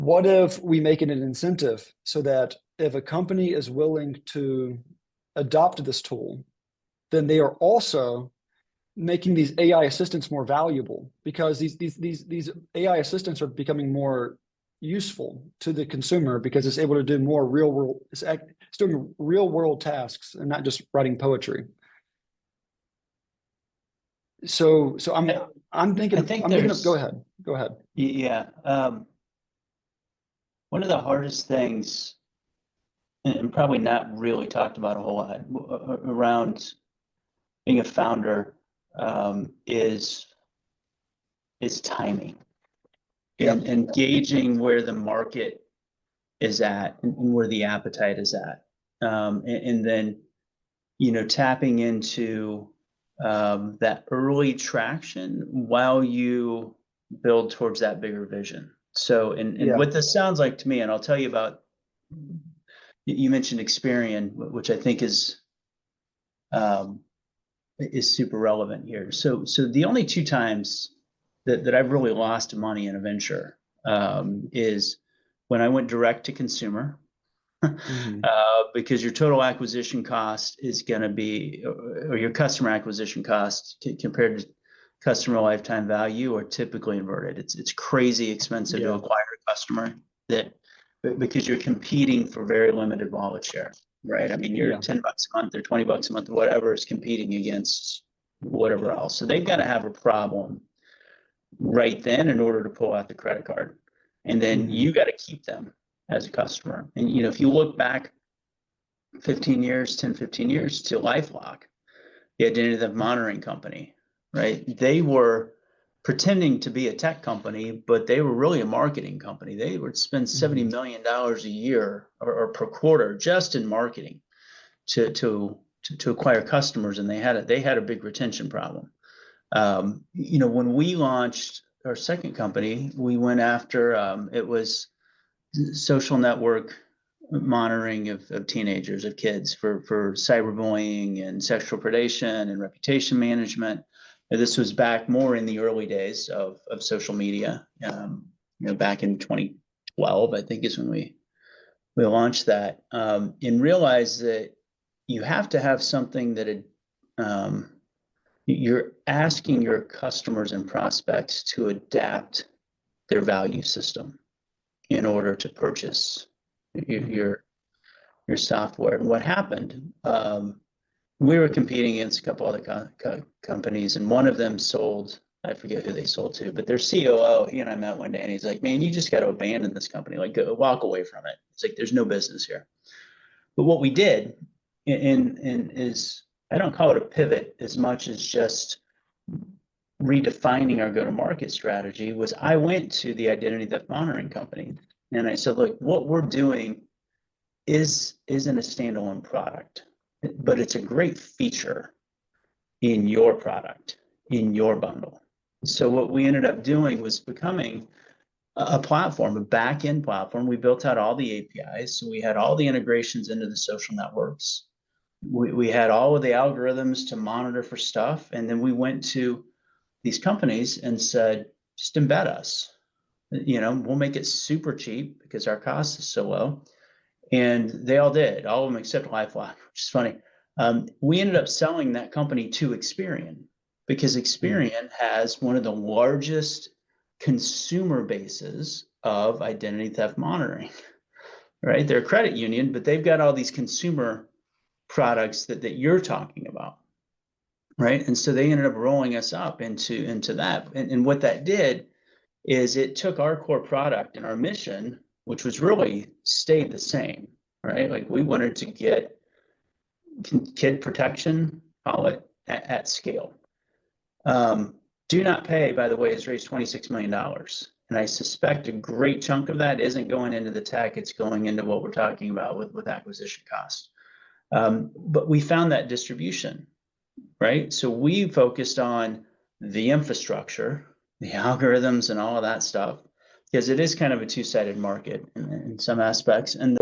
What if we make it an incentive so that if a company is willing to adopt this tool, then they are also making these AI assistants more valuable because these AI assistants are becoming more useful to the consumer because it's able to do more real world, it's doing real world tasks and not just writing poetry. So I, I'm I thinking think I'm thinking of go there's, ahead. Go ahead. yeah, one of the hardest things, and probably not really talked about a whole lot around being a founder, is timing Yeah. and gauging where the market is at and where the appetite is at. And then, tapping into that early traction while you build towards that bigger vision. So, and Yeah. what this sounds like to me, and I'll tell you about, you mentioned Experian, which I think um, is super relevant here. So the only two times that I've really lost money in a venture is when I went direct to consumer, Hmm. because your total acquisition cost is going to be, or your customer acquisition cost compared to customer lifetime value are typically inverted. It's crazy expensive to Yeah. acquire a customer that because you're competing for very limited wallet share, right? I mean, you're Yeah. $10 a month or $20 a month or whatever is competing against whatever else. So they've got to have a problem right then in order to pull out the credit card. And then Hmm. you got to keep them as a customer. And if you look back 15 years, 10, 15 years to LifeLock, the identity theft monitoring company, right? They were pretending to be a tech company, but they were really a marketing company. They would spend $70 Hmm. million a year or per quarter just in marketing to acquire customers, and they had a big retention problem. When we launched our second company, we went after it was social network monitoring of teenagers, of kids for cyberbullying and sexual predation and reputation management. And this was back more in the early days of social media. Back in 2012, I think is when we launched that, and realized that you have to have something that you're asking your customers and prospects to adapt their value system in order to purchase your Hmm. your, your software. And what happened? We were competing against a couple other companies, and one of them sold. I forget who they sold to, but their COO, he and I met one day, and he's like, "Man, you just got to abandon this company. Like, walk away from it. It's like there's no business here." But what we did, is I don't call it a pivot as much as just redefining our go-to-market strategy. Was I went to the identity theft monitoring company and I said, "Look, what we're doing isn't a standalone product, but it's a great feature in your product, in your bundle." So what we ended up doing was becoming a platform, a back-end platform. We built out all the APIs, so we had all the integrations into the social networks. We had all of the algorithms to monitor for stuff, and then we went to these companies and said, just embed us. We'll make it super cheap because our cost is so low. And they all did, all of them except LifeLock, which is funny. We ended up selling that company to Experian because Experian has one of the largest consumer bases of identity theft monitoring, right? They're a credit union, but they've got all these consumer products that you're talking about, right? And so they ended up rolling us up into that. And what that did is it took our core product and our mission, which was really stayed the same, right? Like we wanted to get kid protection, call it at scale. Do Not Pay, by the way, has raised $26 million. And I suspect a great chunk of that isn't going into the tech, it's going into what we're talking about with acquisition costs. But we found that distribution, right? So we focused on the infrastructure, the algorithms and all of that stuff, because it is kind of a two-sided market in some aspects. And